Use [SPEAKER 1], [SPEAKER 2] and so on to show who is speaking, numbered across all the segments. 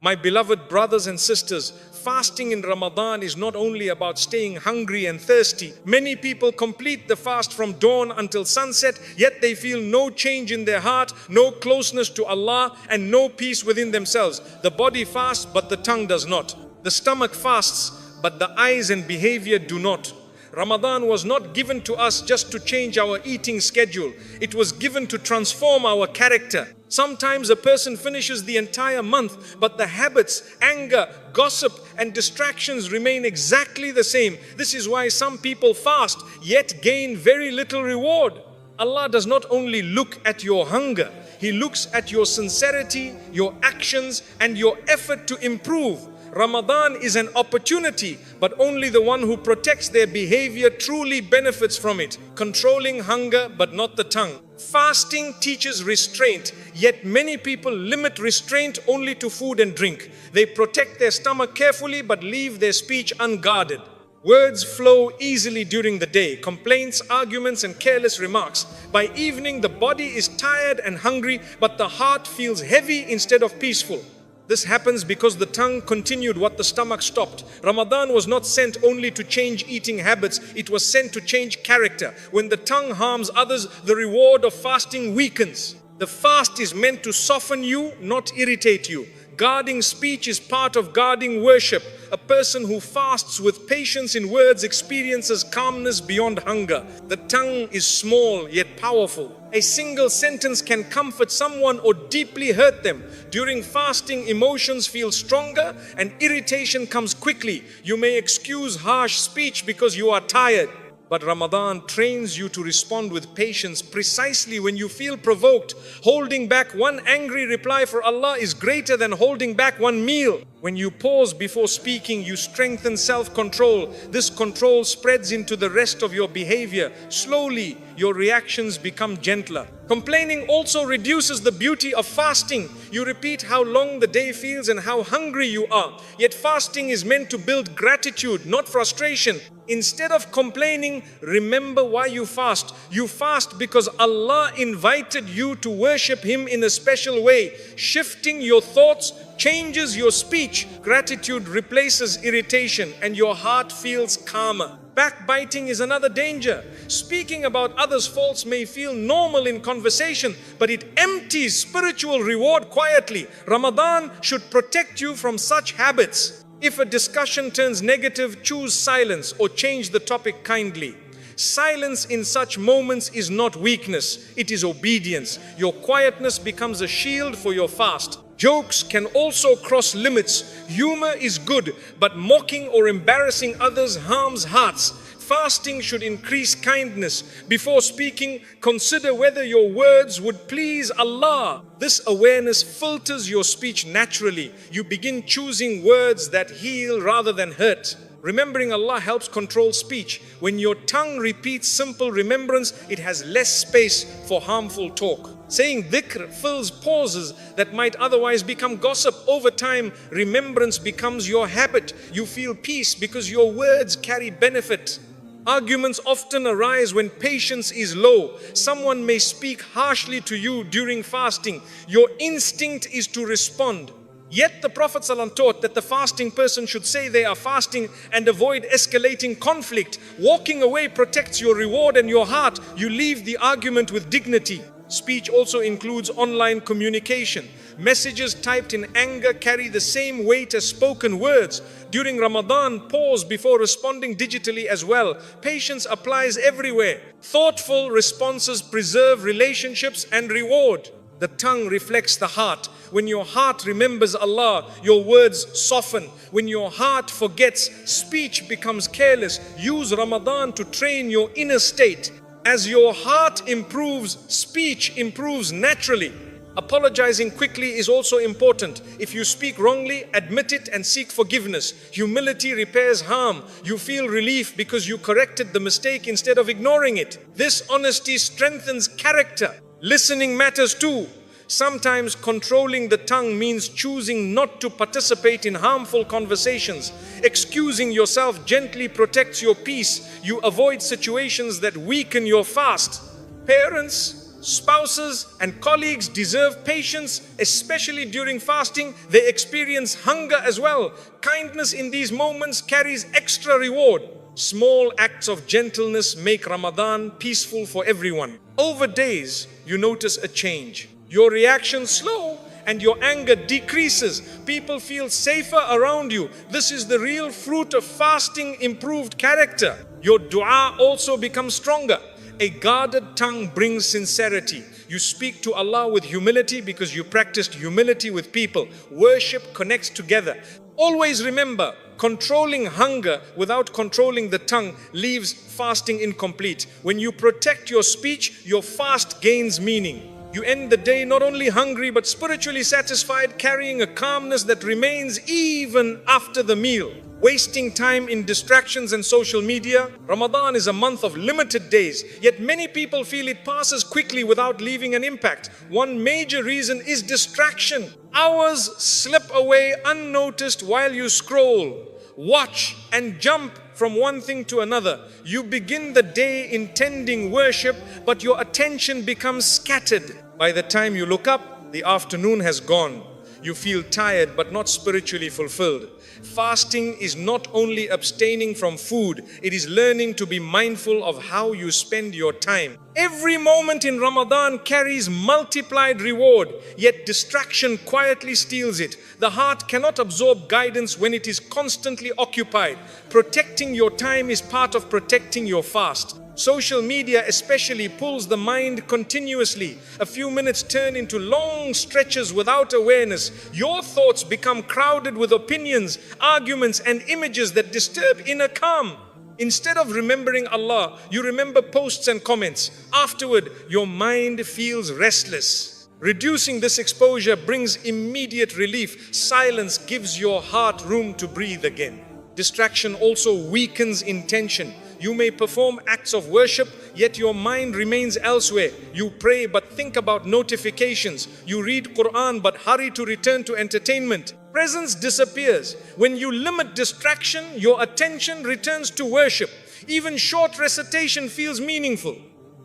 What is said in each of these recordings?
[SPEAKER 1] My beloved brothers and sisters, fasting in Ramadan is not only about staying hungry and thirsty. Many people complete the fast from dawn until sunset, yet they feel no change in their heart, no closeness to Allah, and no peace within themselves. The body fasts, but the tongue does not. The stomach fasts, but the eyes and behavior do not. Ramadan was not given to us just to change our eating schedule. It was given to transform our character. Sometimes a person finishes the entire month, but the habits, anger, gossip, and distractions remain exactly the same. This is why some people fast, yet gain very little reward. Allah does not only look at your hunger, He looks at your sincerity, your actions, and your effort to improve. Ramadan is an opportunity, but only the one who protects their behavior truly benefits from it. Controlling hunger, but not the tongue. Fasting teaches restraint, yet many people limit restraint only to food and drink. They protect their stomach carefully, but leave their speech unguarded. Words flow easily during the day, complaints, arguments, and careless remarks. By evening, the body is tired and hungry, but the heart feels heavy instead of peaceful. This happens because the tongue continued what the stomach stopped. Ramadan was not sent only to change eating habits, it was sent to change character. When the tongue harms others, the reward of fasting weakens. The fast is meant to soften you, not irritate you. Guarding speech is part of guarding worship. A person who fasts with patience in words experiences calmness beyond hunger. The tongue is small yet powerful. A single sentence can comfort someone or deeply hurt them. During fasting, emotions feel stronger and irritation comes quickly. You may excuse harsh speech because you are tired. But Ramadan trains you to respond with patience precisely when you feel provoked. Holding back one angry reply for Allah is greater than holding back one meal. When you pause before speaking, you strengthen self-control. This control spreads into the rest of your behavior. Slowly, your reactions become gentler. Complaining also reduces the beauty of fasting. You repeat how long the day feels and how hungry you are. Yet fasting is meant to build gratitude, not frustration. Instead of complaining, remember why you fast. You fast because Allah invited you to worship Him in a special way. Shifting your thoughts changes your speech. Gratitude replaces irritation and your heart feels calmer. Backbiting is another danger. Speaking about others' faults may feel normal in conversation, but it empties spiritual reward quietly. Ramadan should protect you from such habits. If a discussion turns negative, choose silence or change the topic kindly. Silence in such moments is not weakness, it is obedience. Your quietness becomes a shield for your fast. Jokes can also cross limits. Humor is good, but mocking or embarrassing others harms hearts. Fasting should increase kindness. Before speaking, consider whether your words would please Allah. This awareness filters your speech naturally. You begin choosing words that heal rather than hurt. Remembering Allah helps control speech. When your tongue repeats simple remembrance, it has less space for harmful talk. Saying dhikr fills pauses that might otherwise become gossip. Over time, remembrance becomes your habit. You feel peace because your words carry benefit. Arguments often arise when patience is low. Someone may speak harshly to you during fasting. Your instinct is to respond. Yet the Prophet ﷺ taught that the fasting person should say they are fasting and avoid escalating conflict. Walking away protects your reward and your heart. You leave the argument with dignity. Speech also includes online communication. Messages typed in anger carry the same weight as spoken words. During Ramadan, pause before responding digitally as well. Patience applies everywhere. Thoughtful responses preserve relationships and reward. The tongue reflects the heart. When your heart remembers Allah, your words soften. When your heart forgets, speech becomes careless. Use Ramadan to train your inner state. As your heart improves, speech improves naturally. Apologizing quickly is also important. If you speak wrongly, admit it and seek forgiveness. Humility repairs harm. You feel relief because you corrected the mistake instead of ignoring it. This honesty strengthens character. Listening matters too. Sometimes controlling the tongue means choosing not to participate in harmful conversations. Excusing yourself gently protects your peace. You avoid situations that weaken your fast. Parents, Spouses and colleagues deserve patience, especially during fasting. They experience hunger as well. Kindness in these moments carries extra reward. Small acts of gentleness make Ramadan peaceful for everyone. Over days, you notice a change. Your reaction slow and your anger decreases. People feel safer around you. This is the real fruit of fasting, improved character. Your dua also becomes stronger. A guarded tongue brings sincerity. You speak to Allah with humility because you practiced humility with people. Worship connects together. Always remember, controlling hunger without controlling the tongue leaves fasting incomplete. When you protect your speech, your fast gains meaning. You end the day not only hungry but spiritually satisfied, carrying a calmness that remains even after the meal. Wasting time in distractions and social media. Ramadan is a month of limited days, yet many people feel it passes quickly without leaving an impact. One major reason is distraction. Hours slip away unnoticed while you scroll, watch and jump from one thing to another. You begin the day intending worship, but your attention becomes scattered. By the time you look up, the afternoon has gone. You feel tired but not spiritually fulfilled. Fasting is not only abstaining from food, it is learning to be mindful of how you spend your time. Every moment in Ramadan carries multiplied reward, yet distraction quietly steals it. The heart cannot absorb guidance when it is constantly occupied. Protecting your time is part of protecting your fast. Social media especially pulls the mind continuously. A few minutes turn into long stretches without awareness. Your thoughts become crowded with opinions, arguments and images that disturb inner calm. Instead of remembering Allah, you remember posts and comments. Afterward, your mind feels restless. Reducing this exposure brings immediate relief. Silence gives your heart room to breathe again. Distraction also weakens intention. You may perform acts of worship, yet your mind remains elsewhere. You pray but think about notifications. You read Quran but hurry to return to entertainment. Presence disappears. When you limit distraction, your attention returns to worship. Even short recitation feels meaningful.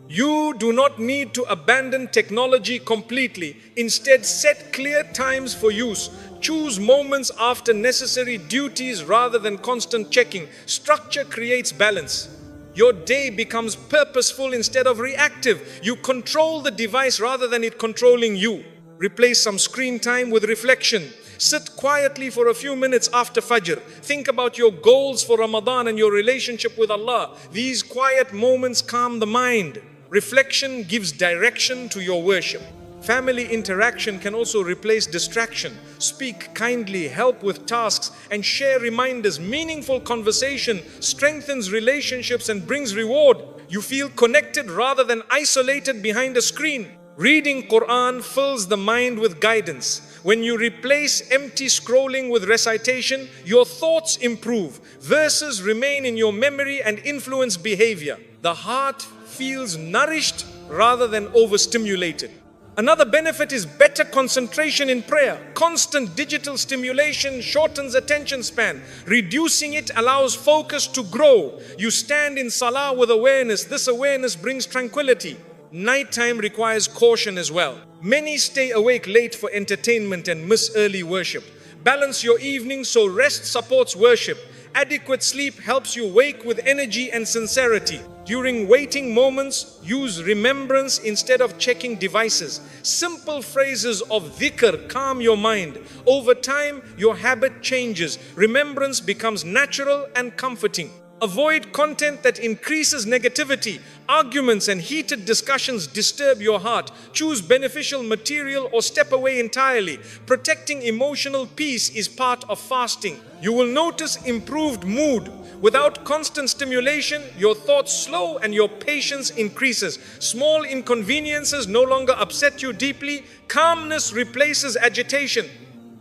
[SPEAKER 1] You do not need to abandon technology completely. Instead, set clear times for use. Choose moments after necessary duties rather than constant checking. Structure creates balance. Your day becomes purposeful instead of reactive. You control the device rather than it controlling you. Replace some screen time with reflection. Sit quietly for a few minutes after Fajr. Think about your goals for Ramadan and your relationship with Allah. These quiet moments calm the mind. Reflection gives direction to your worship. Family interaction can also replace distraction. Speak kindly, help with tasks, and share reminders. Meaningful conversation strengthens relationships and brings reward. You feel connected rather than isolated behind a screen. Reading Quran fills the mind with guidance. When you replace empty scrolling with recitation, your thoughts improve. Verses remain in your memory and influence behavior. The heart feels nourished rather than overstimulated. Another benefit is better concentration in prayer. Constant digital stimulation shortens attention span. Reducing it allows focus to grow. You stand in salah with awareness. This awareness brings tranquility. Nighttime requires caution as well. Many stay awake late for entertainment and miss early worship. Balance your evening so rest supports worship. Adequate sleep helps you wake with energy and sincerity. During waiting moments, use remembrance instead of checking devices. Simple phrases of dhikr calm your mind. Over time, your habit changes. Remembrance becomes natural and comforting. Avoid content that increases negativity. Arguments and heated discussions disturb your heart. Choose beneficial material or step away entirely. Protecting emotional peace is part of fasting. You will notice improved mood. Without constant stimulation, your thoughts slow and your patience increases. Small inconveniences no longer upset you deeply. Calmness replaces agitation.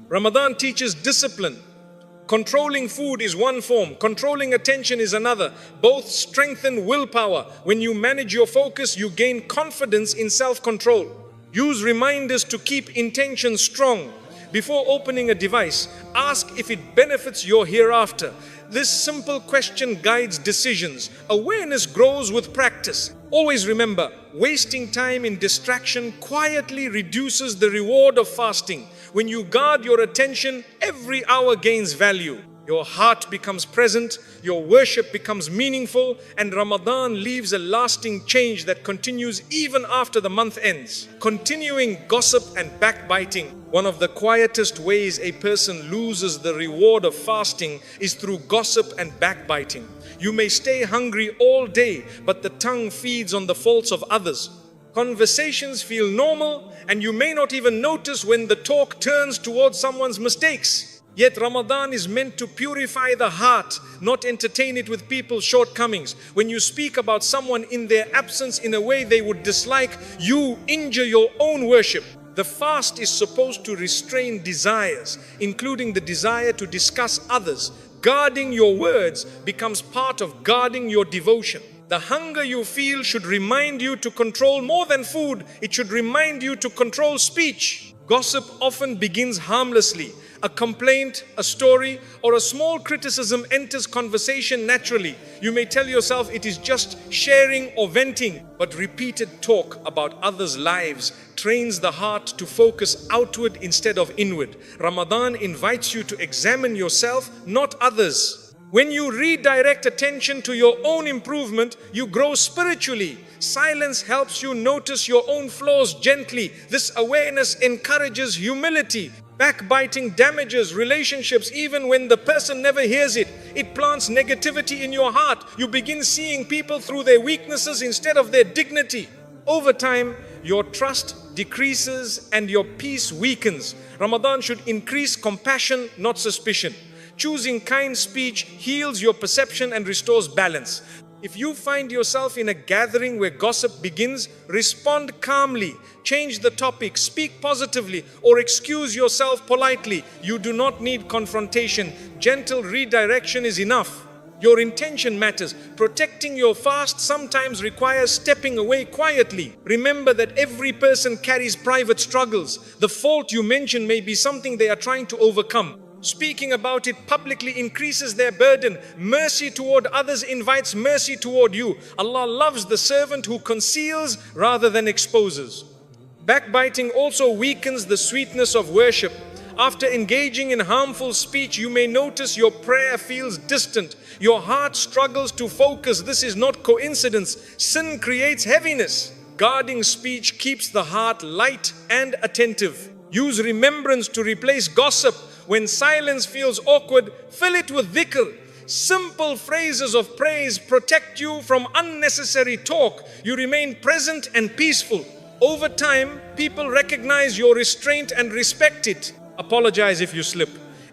[SPEAKER 1] Ramadan teaches discipline. Controlling food is one form, controlling attention is another. Both strengthen willpower. When you manage your focus, you gain confidence in self-control. Use reminders to keep intention strong. Before opening a device, ask if it benefits your hereafter. This simple question guides decisions. Awareness grows with practice. Always remember, wasting time in distraction quietly reduces the reward of fasting. When you guard your attention, every hour gains value. Your heart becomes present, your worship becomes meaningful, and Ramadan leaves a lasting change that continues even after the month ends. Continuing gossip and backbiting. One of the quietest ways a person loses the reward of fasting is through gossip and backbiting. You may stay hungry all day, but the tongue feeds on the faults of others. Conversations feel normal, and you may not even notice when the talk turns towards someone's mistakes. Yet Ramadan is meant to purify the heart, not entertain it with people's shortcomings. When you speak about someone in their absence in a way they would dislike, you injure your own worship. The fast is supposed to restrain desires, including the desire to discuss others. Guarding your words becomes part of guarding your devotion. The hunger you feel should remind you to control more than food. It should remind you to control speech. Gossip often begins harmlessly. A complaint, a story, or a small criticism enters conversation naturally. You may tell yourself it is just sharing or venting, but repeated talk about others' lives trains the heart to focus outward instead of inward. Ramadan invites you to examine yourself, not others. When you redirect attention to your own improvement, you grow spiritually. Silence helps you notice your own flaws gently. This awareness encourages humility. Backbiting damages relationships even when the person never hears it. It plants negativity in your heart. You begin seeing people through their weaknesses instead of their dignity. Over time, your trust decreases and your peace weakens. Ramadan should increase compassion, not suspicion. Choosing kind speech heals your perception and restores balance. If you find yourself in a gathering where gossip begins, respond calmly, change the topic, speak positively, or excuse yourself politely. You do not need confrontation. Gentle redirection is enough. Your intention matters. Protecting your fast sometimes requires stepping away quietly. Remember that every person carries private struggles. The fault you mention may be something they are trying to overcome. Speaking about it publicly increases their burden. Mercy toward others invites mercy toward you. Allah loves the servant who conceals rather than exposes. Backbiting also weakens the sweetness of worship. After engaging in harmful speech, you may notice your prayer feels distant. Your heart struggles to focus. This is not coincidence. Sin creates heaviness. Guarding speech keeps the heart light and attentive. Use remembrance to replace gossip. When silence feels awkward, fill it with dhikr. Simple phrases of praise protect you from unnecessary talk. You remain present and peaceful. Over time, people recognize your restraint and respect it. Apologize if you slip.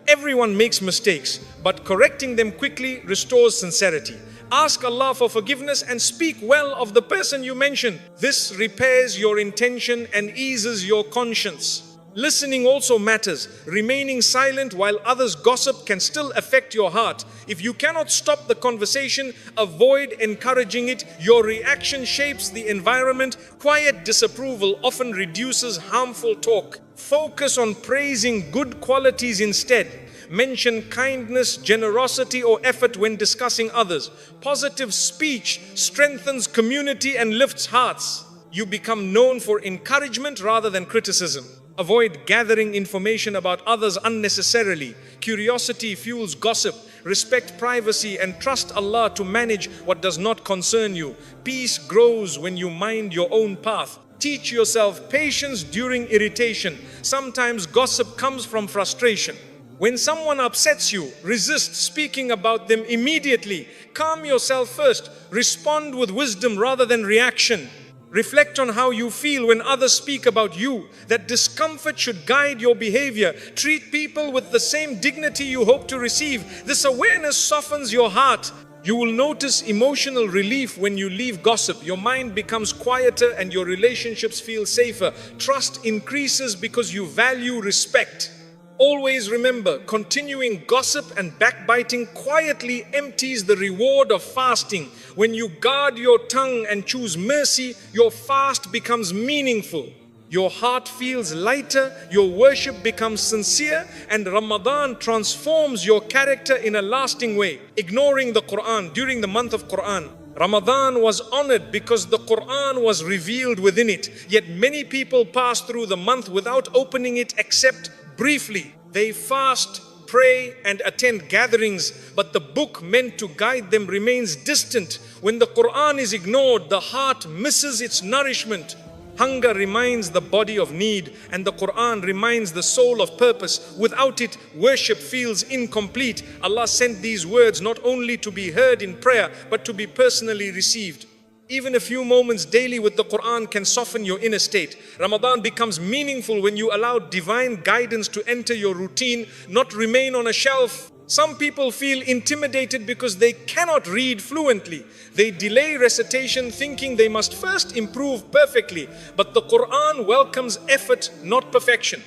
[SPEAKER 1] Everyone makes mistakes, but correcting them quickly restores sincerity. Ask Allah for forgiveness and speak well of the person you mentioned. This repairs your intention and eases your conscience. Listening also matters. Remaining silent while others gossip can still affect your heart. If you cannot stop the conversation, avoid encouraging it. Your reaction shapes the environment. Quiet disapproval often reduces harmful talk. Focus on praising good qualities instead. Mention kindness, generosity, or effort when discussing others. Positive speech strengthens community and lifts hearts. You become known for encouragement rather than criticism. Avoid gathering information about others unnecessarily. Curiosity fuels gossip. Respect privacy and trust Allah to manage what does not concern you. Peace grows when you mind your own path. Teach yourself patience during irritation. Sometimes gossip comes from frustration. When someone upsets you, resist speaking about them immediately. Calm yourself first. Respond with wisdom rather than reaction. Reflect on how you feel when others speak about you. That discomfort should guide your behavior. Treat people with the same dignity you hope to receive. This awareness softens your heart. You will notice emotional relief when you leave gossip. Your mind becomes quieter and your relationships feel safer. Trust increases because you value respect. Always remember, continuing gossip and backbiting quietly empties the reward of fasting. When you guard your tongue and choose mercy, your fast becomes meaningful. Your heart feels lighter, your worship becomes sincere, and Ramadan transforms your character in a lasting way. Ignoring the Quran during the month of Quran, Ramadan was honored because the Quran was revealed within it. Yet many people pass through the month without opening it except briefly. They fast, pray and attend gatherings, but the book meant to guide them remains distant. When the Quran is ignored, the heart misses its nourishment. Hunger reminds the body of need, and the Quran reminds the soul of purpose. Without it, worship feels incomplete. Allah sent these words not only to be heard in prayer, but to be personally received. Even a few moments daily with the Quran can soften your inner state. Ramadan becomes meaningful when you allow divine guidance to enter your routine, not remain on a shelf. Some people feel intimidated because they cannot read fluently. They delay recitation thinking they must first improve perfectly. But the Quran welcomes effort, not perfection.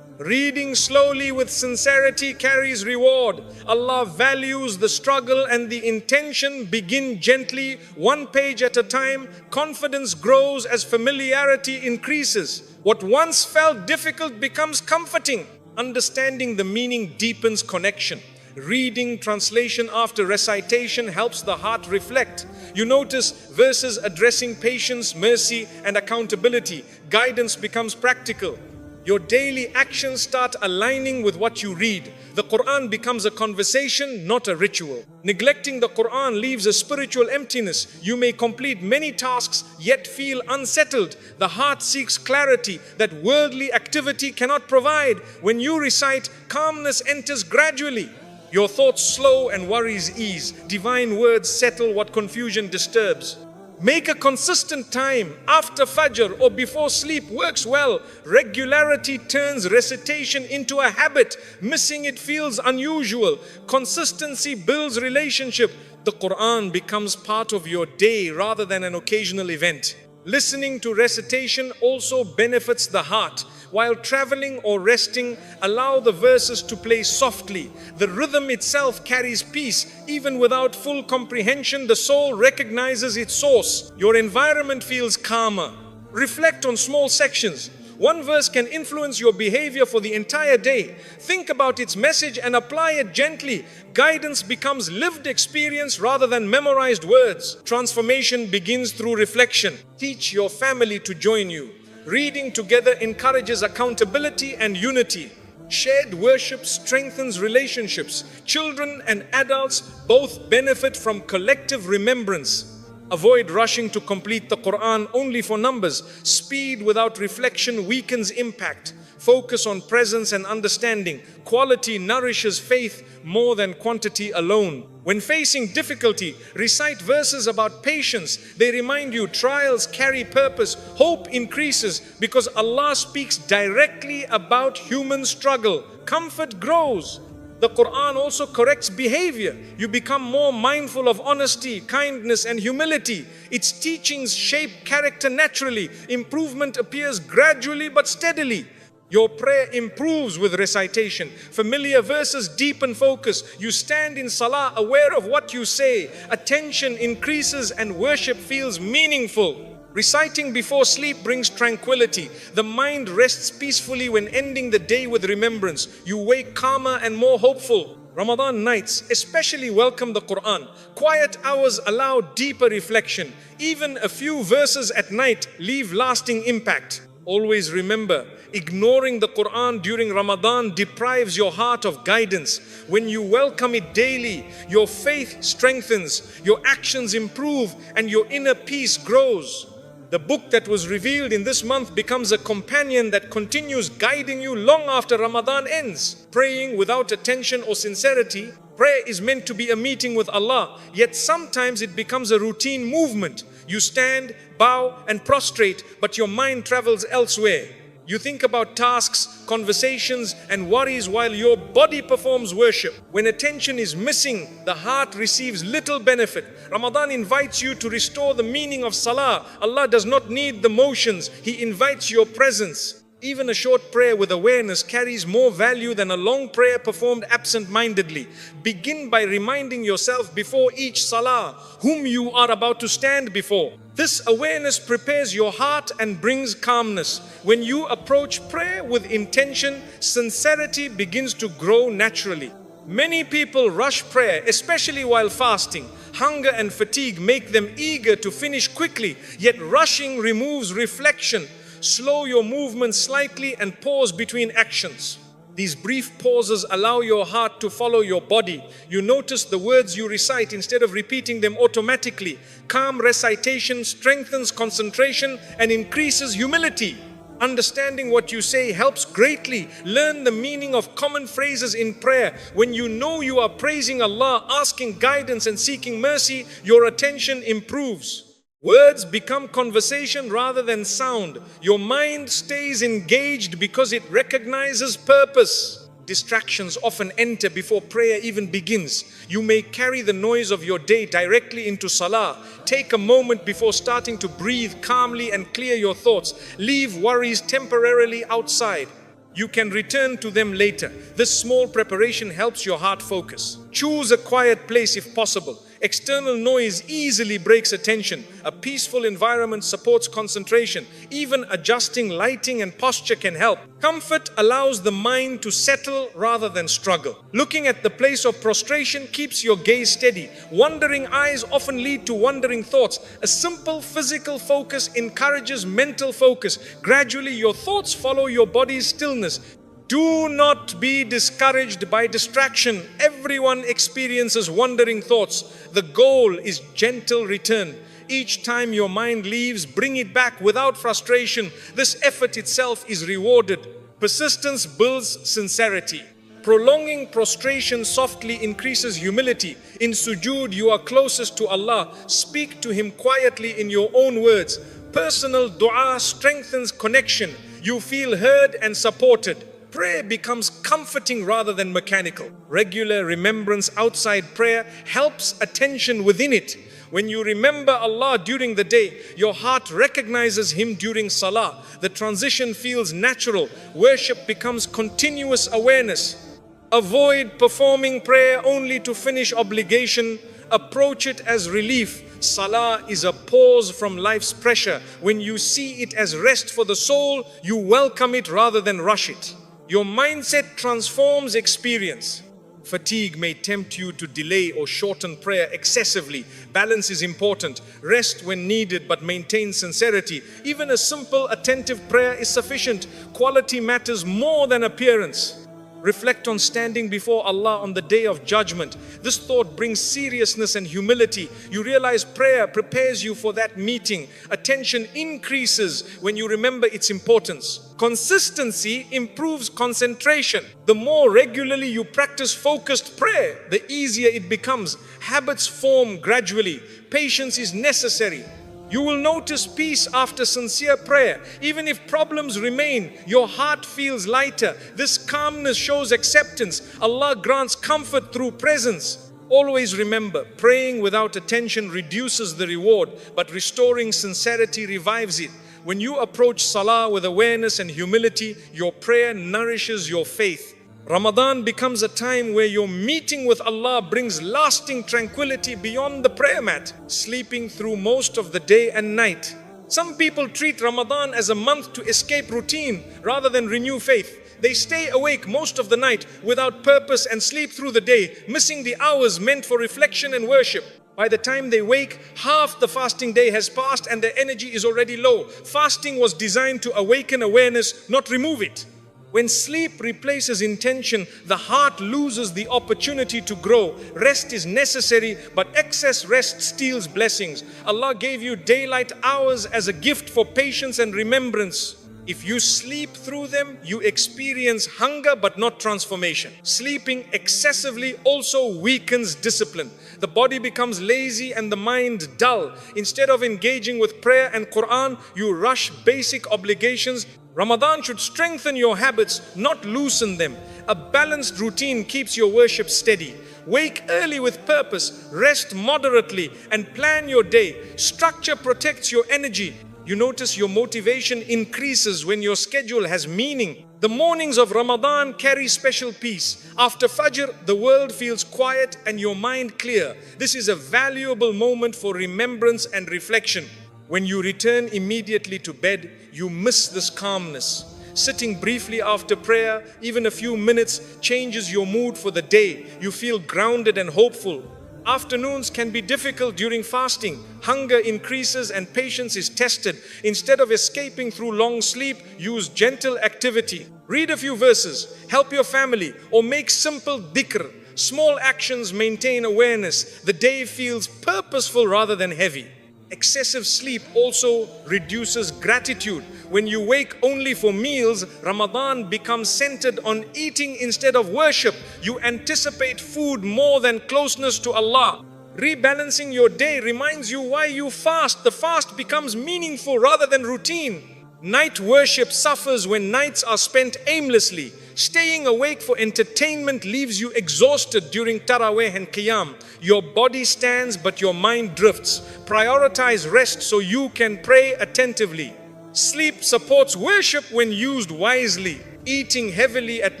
[SPEAKER 1] Reading slowly with sincerity carries reward. Allah values the struggle and the intention. Begin gently, one page at a time. Confidence grows as familiarity increases. What once felt difficult becomes comforting. Understanding the meaning deepens connection. Reading translation after recitation helps the heart reflect. You notice verses addressing patience, mercy, and accountability. Guidance becomes practical. Your daily actions start aligning with what you read. The Quran becomes a conversation, not a ritual. Neglecting the Quran leaves a spiritual emptiness. You may complete many tasks, yet feel unsettled. The heart seeks clarity that worldly activity cannot provide. When you recite, calmness enters gradually. Your thoughts slow and worries ease. Divine words settle what confusion disturbs. Make a consistent time after Fajr or before sleep works well. Regularity turns recitation into a habit. Missing it feels unusual. Consistency builds relationship. The Quran becomes part of your day rather than an occasional event. Listening to recitation also benefits the heart. While traveling or resting, allow the verses to play softly. The rhythm itself carries peace. Even without full comprehension, the soul recognizes its source. Your environment feels calmer. Reflect on small sections. One verse can influence your behavior for the entire day. Think about its message and apply it gently. Guidance becomes lived experience rather than memorized words. Transformation begins through reflection. Teach your family to join you. Reading together encourages accountability and unity. Shared worship strengthens relationships. Children and adults both benefit from collective remembrance. Avoid rushing to complete the Quran only for numbers. Speed without reflection weakens impact. Focus on presence and understanding. Quality nourishes faith more than quantity alone. When facing difficulty, recite verses about patience. They remind you trials carry purpose. Hope increases because Allah speaks directly about human struggle. Comfort grows. The Quran also corrects behavior. You become more mindful of honesty, kindness, and humility. Its teachings shape character naturally. Improvement appears gradually but steadily. Your prayer improves with recitation. Familiar verses deepen focus. You stand in salah aware of what you say. Attention increases and worship feels meaningful. Reciting before sleep brings tranquility. The mind rests peacefully when ending the day with remembrance. You wake calmer and more hopeful. Ramadan nights especially welcome the Quran. Quiet hours allow deeper reflection. Even a few verses at night leave lasting impact. Always remember, ignoring the Quran during Ramadan deprives your heart of guidance. When you welcome it daily, your faith strengthens, your actions improve, and your inner peace grows. The book that was revealed in this month becomes a companion that continues guiding you long after Ramadan ends. Praying without attention or sincerity, prayer is meant to be a meeting with Allah, yet sometimes it becomes a routine movement. You stand, bow, and prostrate, but your mind travels elsewhere. You think about tasks, conversations, and worries while your body performs worship. When attention is missing, the heart receives little benefit. Ramadan invites you to restore the meaning of salah. Allah does not need the motions. He invites your presence. Even a short prayer with awareness carries more value than a long prayer performed absent-mindedly. Begin by reminding yourself before each salah whom you are about to stand before. This awareness prepares your heart and brings calmness. When you approach prayer with intention, sincerity begins to grow naturally. Many people rush prayer, especially while fasting. Hunger and fatigue make them eager to finish quickly, yet rushing removes reflection. Slow your movement slightly and pause between actions. These brief pauses allow your heart to follow your body. You notice the words you recite instead of repeating them automatically. Calm recitation strengthens concentration and increases humility. Understanding what you say helps greatly. Learn the meaning of common phrases in prayer. When you know you are praising Allah, asking guidance and seeking mercy, your attention improves. Words become conversation rather than sound. Your mind stays engaged because it recognizes purpose. Distractions often enter before prayer even begins. You may carry the noise of your day directly into salah. Take a moment before starting to breathe calmly and clear your thoughts. Leave worries temporarily outside. You can return to them later. This small preparation helps your heart focus. Choose a quiet place if possible. External noise easily breaks attention. A peaceful environment supports concentration. Even adjusting lighting and posture can help. Comfort allows the mind to settle rather than struggle. Looking at the place of prostration keeps your gaze steady. Wandering eyes often lead to wandering thoughts. A simple physical focus encourages mental focus. Gradually, your thoughts follow your body's stillness. Do not be discouraged by distraction. Everyone experiences wandering thoughts. The goal is gentle return. Each time your mind leaves, bring it back without frustration. This effort itself is rewarded. Persistence builds sincerity. Prolonging prostration softly increases humility. In sujood, you are closest to Allah. Speak to Him quietly in your own words. Personal dua strengthens connection. You feel heard and supported. Prayer becomes comforting rather than mechanical. Regular remembrance outside prayer helps attention within it. When you remember Allah during the day, your heart recognizes Him during salah. The transition feels natural. Worship becomes continuous awareness. Avoid performing prayer only to finish obligation. Approach it as relief. Salah is a pause from life's pressure. When you see it as rest for the soul, you welcome it rather than rush it. Your mindset transforms experience. Fatigue may tempt you to delay or shorten prayer excessively. Balance is important. Rest when needed, but maintain sincerity. Even a simple, attentive prayer is sufficient. Quality matters more than appearance. Reflect on standing before Allah on the day of judgment. This thought brings seriousness and humility. You realize prayer prepares you for that meeting. Attention increases when you remember its importance. Consistency improves concentration. The more regularly you practice focused prayer, the easier it becomes. Habits form gradually. Patience is necessary. You will notice peace after sincere prayer. Even if problems remain, your heart feels lighter. This calmness shows acceptance. Allah grants comfort through presence. Always remember, praying without attention reduces the reward, but restoring sincerity revives it. When you approach salah with awareness and humility, your prayer nourishes your faith. Ramadan becomes a time where your meeting with Allah brings lasting tranquility beyond the prayer mat, sleeping through most of the day and night. Some people treat Ramadan as a month to escape routine rather than renew faith. They stay awake most of the night without purpose and sleep through the day, missing the hours meant for reflection and worship. By the time they wake, half the fasting day has passed and their energy is already low. Fasting was designed to awaken awareness, not remove it. When sleep replaces intention, the heart loses the opportunity to grow. Rest is necessary, but excess rest steals blessings. Allah gave you daylight hours as a gift for patience and remembrance. If you sleep through them, you experience hunger but not transformation. Sleeping excessively also weakens discipline. The body becomes lazy and the mind dull. Instead of engaging with prayer and Quran, you rush basic obligations. Ramadan should strengthen your habits, not loosen them. A balanced routine keeps your worship steady. Wake early with purpose, rest moderately, and plan your day. Structure protects your energy. You notice your motivation increases when your schedule has meaning. The mornings of Ramadan carry special peace. After Fajr, the world feels quiet and your mind clear. This is a valuable moment for remembrance and reflection. When you return immediately to bed, you miss this calmness. Sitting briefly after prayer, even a few minutes, changes your mood for the day. You feel grounded and hopeful. Afternoons can be difficult during fasting. Hunger increases and patience is tested. Instead of escaping through long sleep, use gentle activity. Read a few verses, help your family, or make simple dhikr. Small actions maintain awareness. The day feels purposeful rather than heavy. Excessive sleep also reduces gratitude. When you wake only for meals, Ramadan becomes centered on eating instead of worship. You anticipate food more than closeness to Allah. Rebalancing your day reminds you why you fast. The fast becomes meaningful rather than routine. Night worship suffers when nights are spent aimlessly. Staying awake for entertainment leaves you exhausted during Taraweeh and Qiyam. Your body stands but your mind drifts. Prioritize rest so you can pray attentively. Sleep supports worship when used wisely. Eating heavily at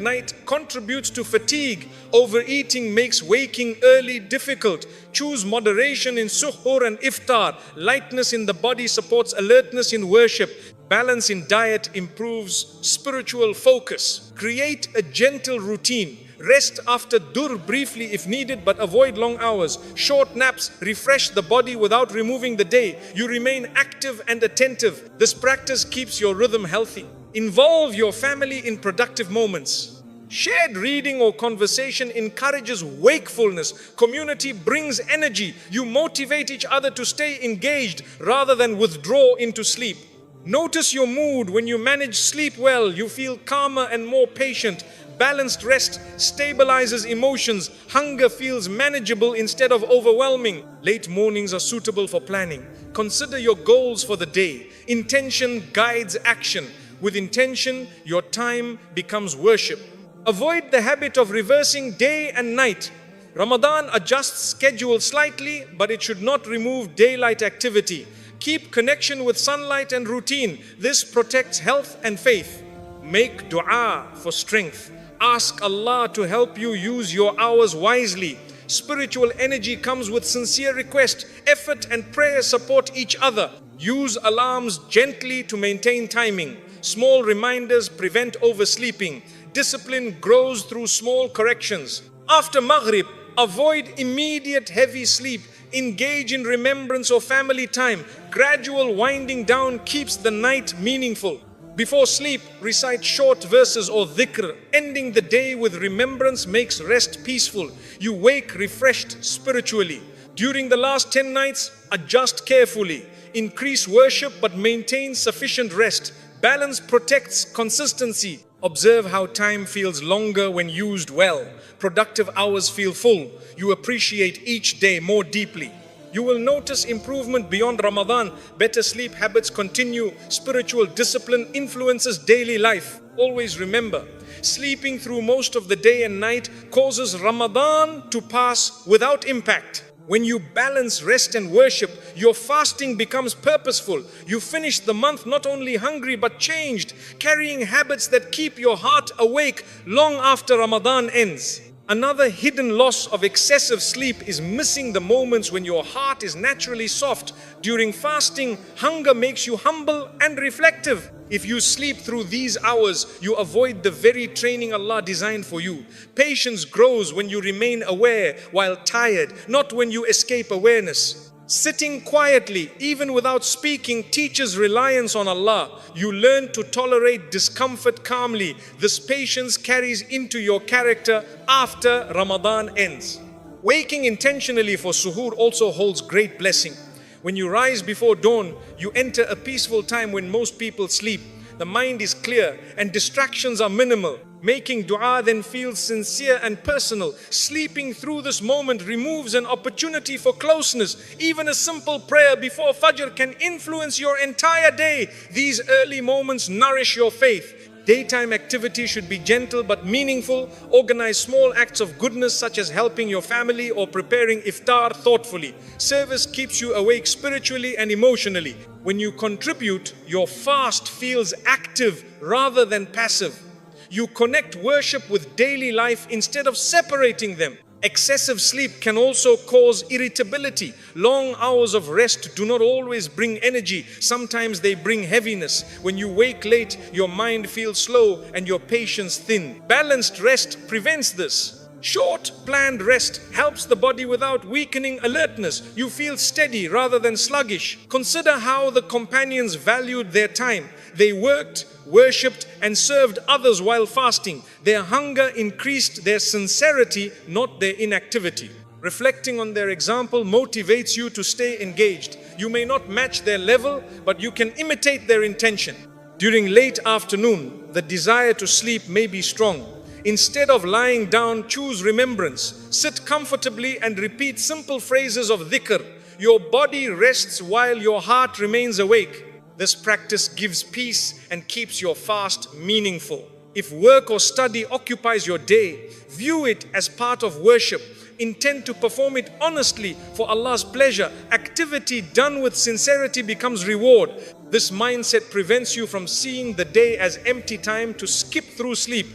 [SPEAKER 1] night contributes to fatigue. Overeating makes waking early difficult. Choose moderation in suhoor and iftar. Lightness in the body supports alertness in worship. Balance in diet improves spiritual focus. Create a gentle routine. Rest after dur briefly if needed, but avoid long hours. Short naps refresh the body without removing the day. You remain active and attentive. This practice keeps your rhythm healthy. Involve your family in productive moments. Shared reading or conversation encourages wakefulness. Community brings energy. You motivate each other to stay engaged rather than withdraw into sleep. Notice your mood. When you manage sleep well, you feel calmer and more patient. Balanced rest stabilizes emotions. Hunger feels manageable instead of overwhelming. Late mornings are suitable for planning. Consider your goals for the day. Intention guides action. With intention, your time becomes worship. Avoid the habit of reversing day and night. Ramadan adjusts schedule slightly, but it should not remove daylight activity. Keep connection with sunlight and routine. This protects health and faith. Make dua for strength. Ask Allah to help you use your hours wisely. Spiritual energy comes with sincere request. Effort and prayer support each other. Use alarms gently to maintain timing. Small reminders prevent oversleeping. Discipline grows through small corrections. After Maghrib, avoid immediate heavy sleep. Engage in remembrance or family time. Gradual winding down keeps the night meaningful. Before sleep, recite short verses or dhikr. Ending the day with remembrance makes rest peaceful. You wake refreshed spiritually. During the last 10 nights, adjust carefully. Increase worship but maintain sufficient rest. Balance protects consistency. Observe how time feels longer when used well. Productive hours feel full. You appreciate each day more deeply. You will notice improvement beyond Ramadan. Better sleep habits continue. Spiritual discipline influences daily life. Always remember, sleeping through most of the day and night causes Ramadan to pass without impact. When you balance rest and worship, your fasting becomes purposeful. You finish the month not only hungry but changed, carrying habits that keep your heart awake long after Ramadan ends. Another hidden loss of excessive sleep is missing the moments when your heart is naturally soft. During fasting, hunger makes you humble and reflective. If you sleep through these hours, you avoid the very training Allah designed for you. Patience grows when you remain aware while tired, not when you escape awareness. Sitting quietly, even without speaking, teaches reliance on Allah. You learn to tolerate discomfort calmly. This patience carries into your character after Ramadan ends. Waking intentionally for suhoor also holds great blessing. When you rise before dawn, you enter a peaceful time when most people sleep. The mind is clear and distractions are minimal. Making dua then feels sincere and personal. Sleeping through this moment removes an opportunity for closeness. Even a simple prayer before Fajr can influence your entire day. These early moments nourish your faith. Daytime activity should be gentle but meaningful. Organize small acts of goodness such as helping your family or preparing iftar thoughtfully. Service keeps you awake spiritually and emotionally. When you contribute, your fast feels active rather than passive. You connect worship with daily life instead of separating them. Excessive sleep can also cause irritability. Long hours of rest do not always bring energy. Sometimes they bring heaviness. When you wake late, your mind feels slow and your patience thin. Balanced rest prevents this. Short, planned rest helps the body without weakening alertness. You feel steady rather than sluggish. Consider how the companions valued their time. They worked, worshipped, and served others while fasting. Their hunger increased their sincerity, not their inactivity. Reflecting on their example motivates you to stay engaged. You may not match their level, but you can imitate their intention. During late afternoon, the desire to sleep may be strong. Instead of lying down, choose remembrance. Sit comfortably and repeat simple phrases of dhikr. Your body rests while your heart remains awake. This practice gives peace and keeps your fast meaningful. If work or study occupies your day, view it as part of worship. Intend to perform it honestly for Allah's pleasure. Activity done with sincerity becomes reward. This mindset prevents you from seeing the day as empty time to skip through sleep.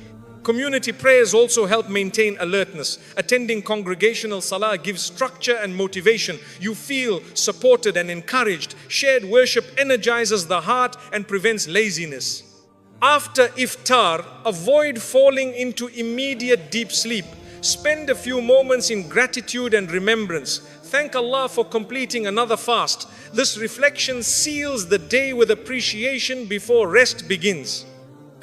[SPEAKER 1] Community prayers also help maintain alertness. Attending congregational salah gives structure and motivation. You feel supported and encouraged. Shared worship energizes the heart and prevents laziness. After iftar, avoid falling into immediate deep sleep. Spend a few moments in gratitude and remembrance. Thank Allah for completing another fast. This reflection seals the day with appreciation before rest begins.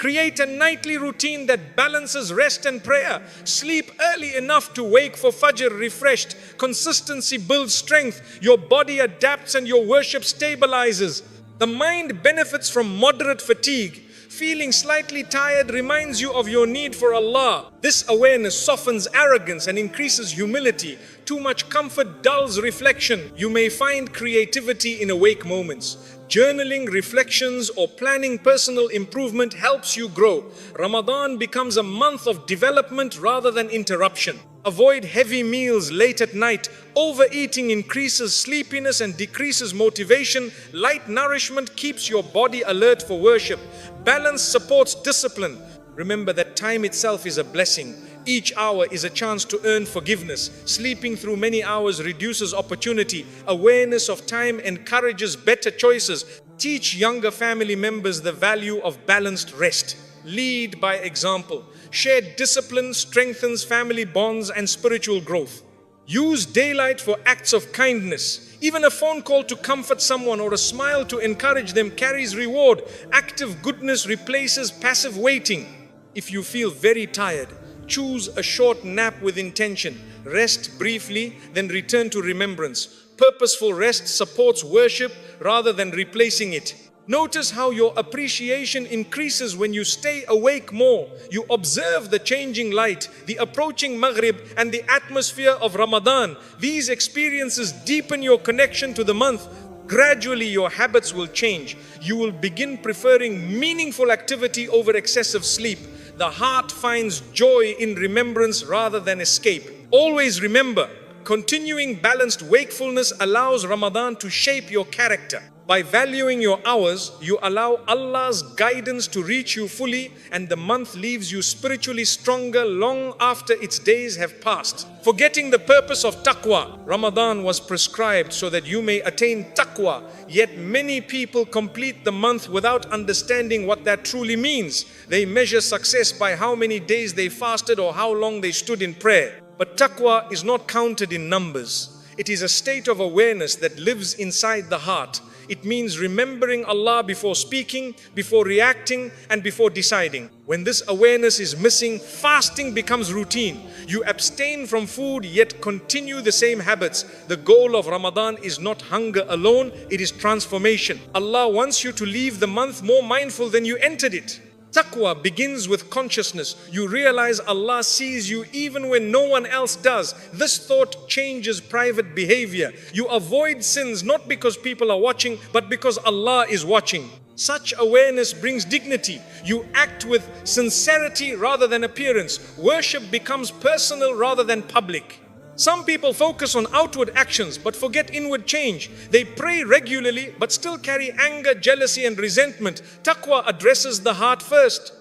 [SPEAKER 1] Create a nightly routine that balances rest and prayer. Sleep early enough to wake for Fajr refreshed. Consistency builds strength. Your body adapts and your worship stabilizes. The mind benefits from moderate fatigue. Feeling slightly tired reminds you of your need for Allah. This awareness softens arrogance and increases humility. Too much comfort dulls reflection. You may find creativity in awake moments. Journaling, reflections, or planning personal improvement helps you grow. Ramadan becomes a month of development rather than interruption. Avoid heavy meals late at night. Overeating increases sleepiness and decreases motivation. Light nourishment keeps your body alert for worship. Balance supports discipline. Remember that time itself is a blessing. Each hour is a chance to earn forgiveness. Sleeping through many hours reduces opportunity. Awareness of time encourages better choices. Teach younger family members the value of balanced rest. Lead by example. Shared discipline strengthens family bonds and spiritual growth. Use daylight for acts of kindness. Even a phone call to comfort someone or a smile to encourage them carries reward. Active goodness replaces passive waiting. If you feel very tired, choose a short nap with intention. Rest briefly, then return to remembrance. Purposeful rest supports worship rather than replacing it. Notice how your appreciation increases when you stay awake more. You observe the changing light, the approaching Maghrib, and the atmosphere of Ramadan. These experiences deepen your connection to the month. Gradually, your habits will change. You will begin preferring meaningful activity over excessive sleep. The heart finds joy in remembrance rather than escape. Always remember, continuing balanced wakefulness allows Ramadan to shape your character. By valuing your hours, you allow Allah's guidance to reach you fully, and the month leaves you spiritually stronger long after its days have passed. Forgetting the purpose of taqwa, Ramadan was prescribed so that you may attain taqwa, yet many people complete the month without understanding what that truly means. They measure success by how many days they fasted or how long they stood in prayer. But taqwa is not counted in numbers. It is a state of awareness that lives inside the heart. It means remembering Allah before speaking, before reacting, and before deciding. When this awareness is missing, fasting becomes routine. You abstain from food yet continue the same habits. The goal of Ramadan is not hunger alone, it is transformation. Allah wants you to leave the month more mindful than you entered it. Taqwa begins with consciousness. You realize Allah sees you even when no one else does. This thought changes private behavior. You avoid sins not because people are watching, but because Allah is watching. Such awareness brings dignity. You act with sincerity rather than appearance. Worship becomes personal rather than public. Some people focus on outward actions but forget inward change. They pray regularly but still carry anger, jealousy and resentment. Taqwa addresses the heart first.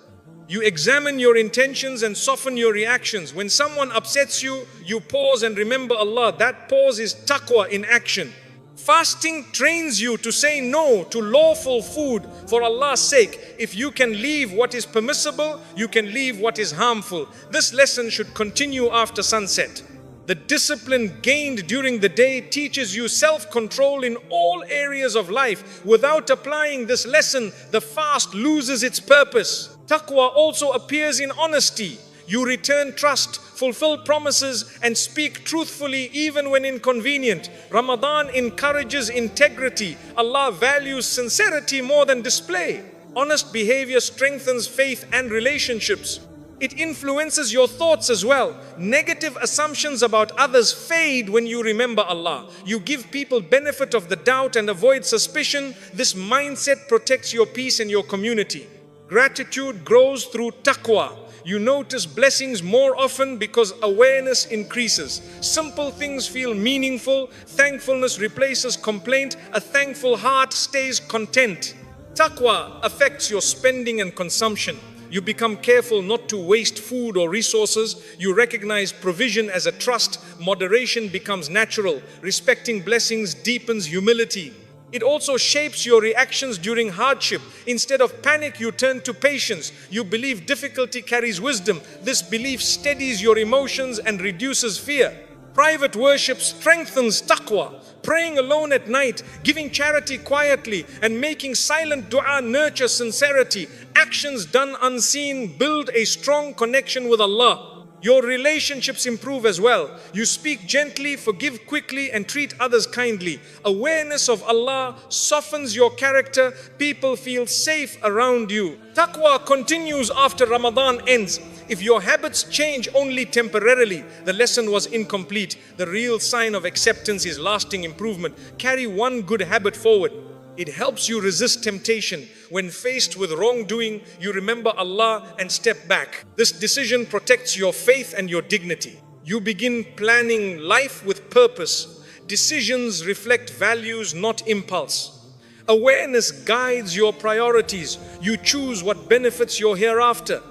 [SPEAKER 1] You examine your intentions and soften your reactions. When someone upsets you, you pause and remember Allah. That pause is taqwa in action. Fasting trains you to say no to lawful food for Allah's sake. If you can leave what is permissible, you can leave what is harmful. This lesson should continue after sunset. The discipline gained during the day teaches you self-control in all areas of life. Without applying this lesson, the fast loses its purpose. Taqwa also appears in honesty. You return trust, fulfill promises, and speak truthfully even when inconvenient. Ramadan encourages integrity. Allah values sincerity more than display. Honest behavior strengthens faith and relationships. It influences your thoughts as well. Negative assumptions about others fade when you remember Allah. You give people benefit of the doubt and avoid suspicion. This mindset protects your peace and your community. Gratitude grows through taqwa. You notice blessings more often because awareness increases. Simple things feel meaningful. Thankfulness replaces complaint. A thankful heart stays content. Taqwa affects your spending and consumption. You become careful not to waste food or resources. You recognize provision as a trust. Moderation becomes natural. Respecting blessings deepens humility. It also shapes your reactions during hardship. Instead of panic, you turn to patience. You believe difficulty carries wisdom. This belief steadies your emotions and reduces fear. Private worship strengthens taqwa. Praying alone at night, giving charity quietly, and making silent dua nurture sincerity. Actions done unseen build a strong connection with Allah. Your relationships improve as well. You speak gently, forgive quickly, and treat others kindly. Awareness of Allah softens your character. People feel safe around you. Taqwa continues after Ramadan ends. If your habits change only temporarily, the lesson was incomplete. The real sign of acceptance is lasting improvement. Carry one good habit forward. It helps you resist temptation. When faced with wrongdoing, you remember Allah and step back. This decision protects your faith and your dignity. You begin planning life with purpose. Decisions reflect values, not impulse. Awareness guides your priorities. You choose what benefits your hereafter.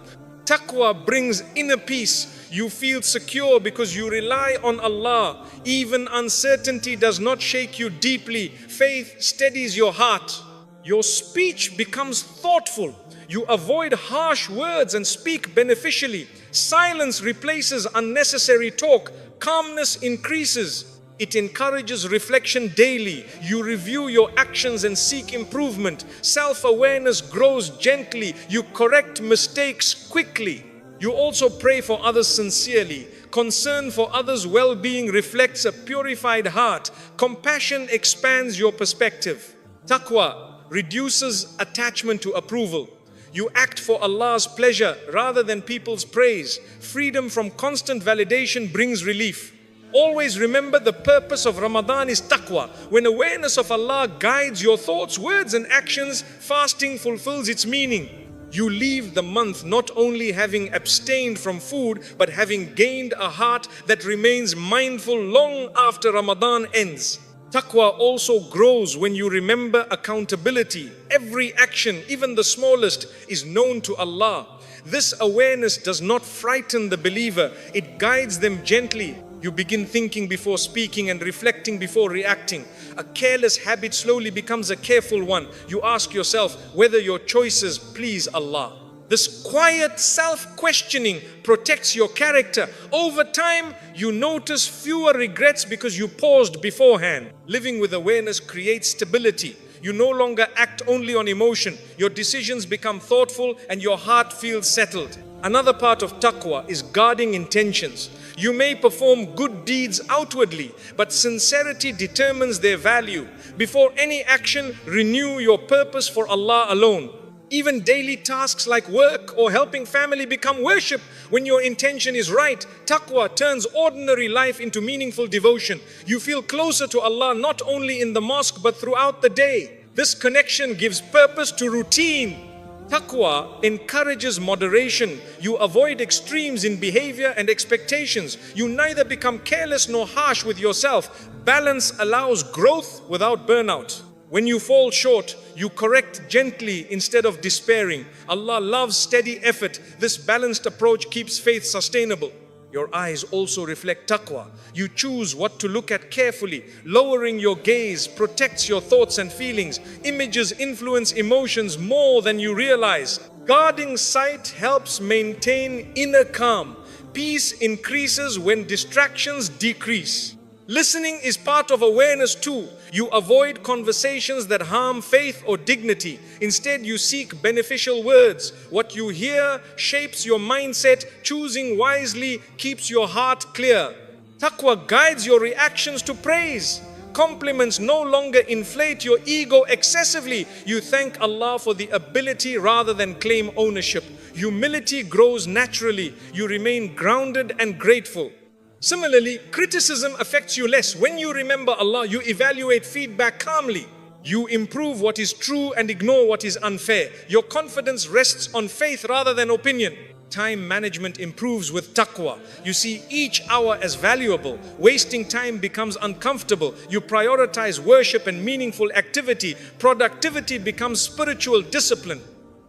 [SPEAKER 1] Taqwa brings inner peace. You feel secure because you rely on Allah. Even uncertainty does not shake you deeply. Faith steadies your heart. Your speech becomes thoughtful. You avoid harsh words and speak beneficially. Silence replaces unnecessary talk. Calmness increases. It encourages reflection daily. You review your actions and seek improvement. Self-awareness grows gently. You correct mistakes quickly. You also pray for others sincerely. Concern for others' well-being reflects a purified heart. Compassion expands your perspective. Taqwa reduces attachment to approval. You act for Allah's pleasure rather than people's praise. Freedom from constant validation brings relief. Always remember the purpose of Ramadan is taqwa. When awareness of Allah guides your thoughts, words and actions, fasting fulfills its meaning. You leave the month not only having abstained from food, but having gained a heart that remains mindful long after Ramadan ends. Taqwa also grows when you remember accountability. Every action, even the smallest, is known to Allah. This awareness does not frighten the believer, it guides them gently. You begin thinking before speaking and reflecting before reacting. A careless habit slowly becomes a careful one. You ask yourself whether your choices please Allah. This quiet self-questioning protects your character. Over time, you notice fewer regrets because you paused beforehand. Living with awareness creates stability. You no longer act only on emotion. Your decisions become thoughtful and your heart feels settled. Another part of taqwa is guarding intentions. You may perform good deeds outwardly, but sincerity determines their value. Before any action, renew your purpose for Allah alone. Even daily tasks like work or helping family become worship when your intention is right. Taqwa turns ordinary life into meaningful devotion. You feel closer to Allah not only in the mosque but throughout the day. This connection gives purpose to routine. Taqwa encourages moderation. You avoid extremes in behavior and expectations. You neither become careless nor harsh with yourself. Balance allows growth without burnout. When you fall short, you correct gently instead of despairing. Allah loves steady effort. This balanced approach keeps faith sustainable. Your eyes also reflect taqwa. You choose what to look at carefully. Lowering your gaze protects your thoughts and feelings. Images influence emotions more than you realize. Guarding sight helps maintain inner calm. Peace increases when distractions decrease. Listening is part of awareness too. You avoid conversations that harm faith or dignity. Instead, you seek beneficial words. What you hear shapes your mindset. Choosing wisely keeps your heart clear. Taqwa guides your reactions to praise. Compliments no longer inflate your ego excessively. You thank Allah for the ability rather than claim ownership. Humility grows naturally. You remain grounded and grateful. Similarly, criticism affects you less. When you remember Allah, you evaluate feedback calmly. You improve what is true and ignore what is unfair. Your confidence rests on faith rather than opinion. Time management improves with taqwa. You see each hour as valuable. Wasting time becomes uncomfortable. You prioritize worship and meaningful activity. Productivity becomes spiritual discipline.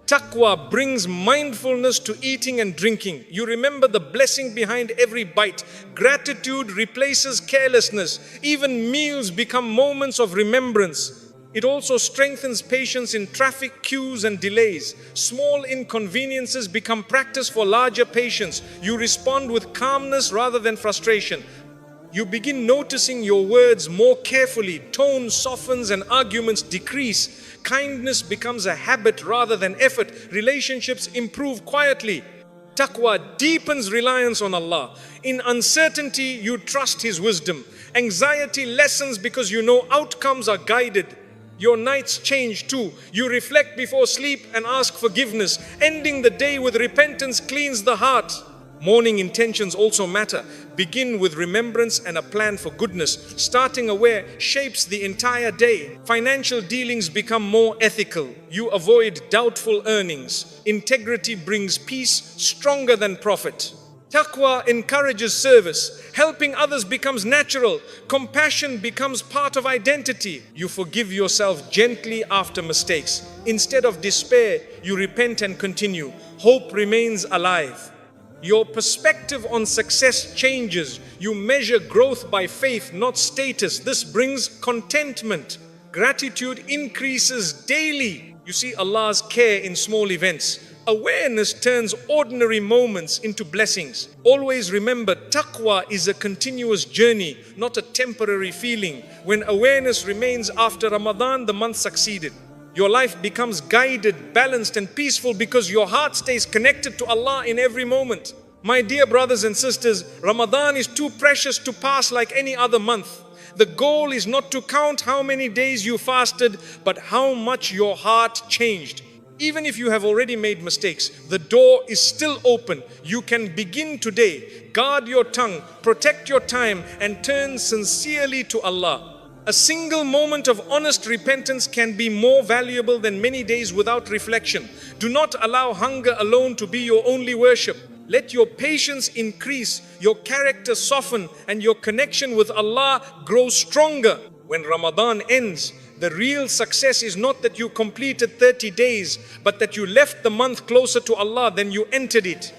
[SPEAKER 1] Taqwa brings mindfulness to eating and drinking. You remember the blessing behind every bite. Gratitude replaces carelessness. Even meals become moments of remembrance. It also strengthens patience in traffic queues and delays. Small inconveniences become practice for larger patience. You respond with calmness rather than frustration. You begin noticing your words more carefully. Tone softens and arguments decrease. Kindness becomes a habit rather than effort. Relationships improve quietly. Taqwa deepens reliance on Allah. In uncertainty, you trust His wisdom. Anxiety lessens because you know outcomes are guided. Your nights change too. You reflect before sleep and ask forgiveness. Ending the day with repentance cleans the heart. Morning intentions also matter. Begin with remembrance and a plan for goodness. Starting aware shapes the entire day. Financial dealings become more ethical. You avoid doubtful earnings. Integrity brings peace stronger than profit. Taqwa encourages service. Helping others becomes natural. Compassion becomes part of identity. You forgive yourself gently after mistakes. Instead of despair, you repent and continue. Hope remains alive. Your perspective on success changes. You measure growth by faith, not status. This brings contentment. Gratitude increases daily. You see Allah's care in small events. Awareness turns ordinary moments into blessings. Always remember, taqwa is a continuous journey, not a temporary feeling. When awareness remains after Ramadan, the month succeeded. Your life becomes guided, balanced and peaceful because your heart stays connected to Allah in every moment. My dear brothers and sisters, Ramadan is too precious to pass like any other month. The goal is not to count how many days you fasted, but how much your heart changed. Even if you have already made mistakes, the door is still open. You can begin today. Guard your tongue, protect your time and turn sincerely to Allah. A single moment of honest repentance can be more valuable than many days without reflection. Do not allow hunger alone to be your only worship. Let your patience increase, your character soften, and your connection with Allah grow stronger. When Ramadan ends, the real success is not that you completed 30 days, but that you left the month closer to Allah than you entered it.